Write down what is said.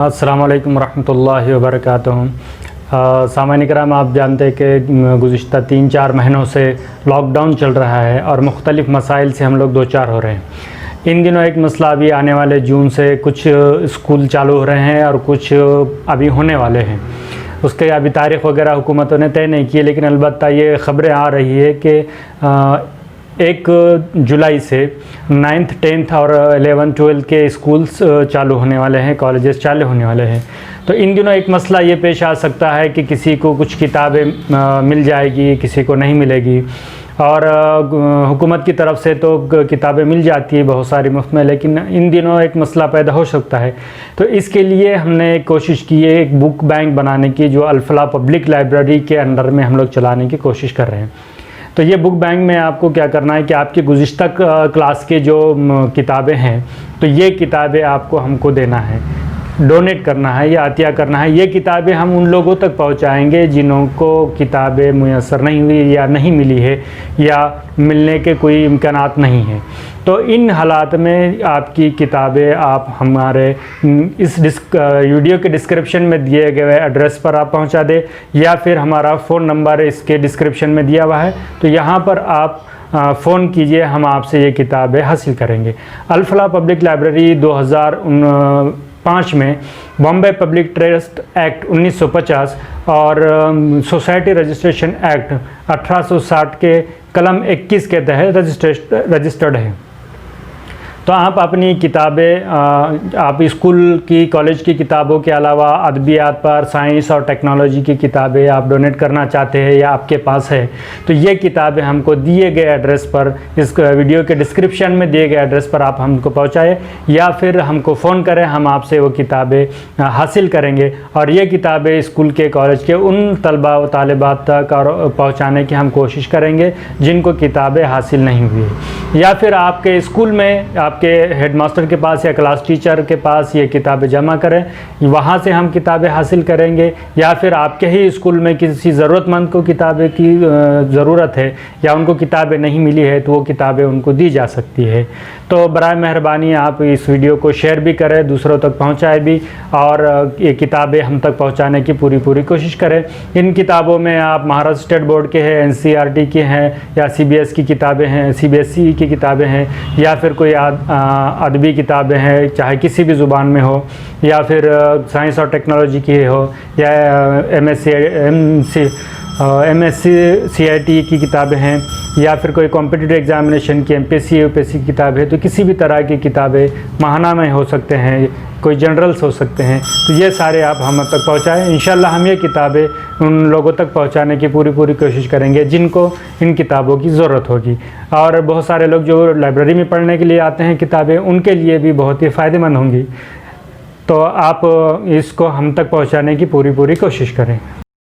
अस्सलाम वालेकुम रहमतुल्लाहि व बरकातुहू। सामान्य कराम, आप जानते हैं कि गुज़िश्ता 3-4 महीनों से लॉकडाउन चल रहा है और मुख्तलिफ़ मसाइल से हम लोग दो चार हो रहे हैं। इन दिनों एक मसला अभी आने वाले जून से कुछ स्कूल चालू हो रहे हैं और कुछ अभी होने वाले हैं। उसके अभी तारीख़ वगैरह हुकूमतों ने तय नहीं की है, लेकिन अलबत्ता ये ख़बरें आ रही है कि 1 जुलाई से 9th 10th और 11th 12th के स्कूल्स चालू होने वाले हैं, कॉलेजेस चालू होने वाले हैं। तो इन दिनों एक मसला ये पेश आ सकता है कि किसी को कुछ किताबें मिल जाएगी, किसी को नहीं मिलेगी। और हुकूमत की तरफ से तो किताबें मिल जाती है बहुत सारी मुफ्त में, लेकिन इन दिनों एक मसला पैदा हो सकता है। तो इसके लिए हमने कोशिश की है एक बुक बैंक बनाने की, जो अलफल पब्लिक लाइब्रेरी के अंडर में हम लोग चलाने की कोशिश कर रहे हैं। तो ये बुक बैंक में आपको क्या करना है कि आपकी गुज़िश्ता क्लास के जो किताबें हैं, तो ये किताबें आपको हमको देना है, डोनेट करना है या अतिया करना है। ये किताबें हम उन लोगों तक पहुंचाएंगे जिन्हों को किताबें मुयस्सर नहीं हुई या नहीं मिली है या मिलने के कोई इम्कानात नहीं है। तो इन हालात में आपकी किताबें आप हमारे इस वीडियो के डिस्क्रिप्शन में दिए गए एड्रेस पर आप पहुंचा दें, या फिर हमारा फ़ोन नंबर इसके डिस्क्रिप्शन में दिया हुआ है, तो यहाँ पर आप फ़ोन कीजिए, हम आपसे ये किताबें हासिल करेंगे। अलफल पब्लिक लाइब्रेरी 2005 में बॉम्बे पब्लिक ट्रस्ट एक्ट 1950 और सोसाइटी रजिस्ट्रेशन एक्ट 1860 के कलम 21 के तहत रजिस्टर्ड है। तो आप अपनी किताबें आप स्कूल की, कॉलेज की किताबों के अलावा अदबियात पर, साइंस और टेक्नोलॉजी की किताबें आप डोनेट करना चाहते हैं या आपके पास है, तो ये किताबें हमको दिए गए एड्रेस पर, इस वीडियो के डिस्क्रिप्शन में दिए गए एड्रेस पर आप हमको पहुंचाएं, या फिर हमको फ़ोन करें, हम आपसे वो किताबें हासिल करेंगे। और ये किताबें स्कूल के, कॉलेज के उन तलबा व तालिबात तक और पहुँचाने की हम कोशिश करेंगे जिनको किताबें हासिल नहीं हुई। या फिर आपके स्कूल में आपके हेडमास्टर के पास या क्लास टीचर के पास ये किताबें जमा करें, वहाँ से हम किताबें हासिल करेंगे। या फिर आपके ही स्कूल में किसी ज़रूरतमंद को किताबें की ज़रूरत है या उनको किताबें नहीं मिली है, तो वो किताबें उनको दी जा सकती है। तो बराए मेहरबानी आप इस वीडियो को शेयर भी करें, दूसरों तक पहुँचाए भी, और ये किताबें हम तक पहुँचाने की पूरी कोशिश करें। इन किताबों में आप महाराष्ट्र स्टेट बोर्ड के हैं, NCERT के हैं, या CBS की किताबें हैं, CBSE की किताबें हैं, या फिर कोई अदबी किताबें हैं, चाहे किसी भी ज़ुबान में हो, या फिर साइंस और टेक्नोलॉजी की हो, या MSc CIT की किताबें हैं, या फिर कोई कॉम्पिटिटिव एग्जामिनेशन की MPSC UPSC की किताब है, तो किसी भी तरह की किताबें माहाना में हो सकते हैं, कोई जनरल्स हो सकते हैं, तो ये सारे आप हम तक पहुँचाएँ। इंशाल्लाह हम ये किताबें उन लोगों तक पहुँचाने की पूरी कोशिश करेंगे जिनको इन किताबों की ज़रूरत होगी। और बहुत सारे लोग जो लाइब्रेरी में पढ़ने के लिए आते हैं किताबें, उनके लिए भी बहुत ही फ़ायदेमंद होंगी। तो आप इसको हम तक पहुँचाने की पूरी कोशिश करें।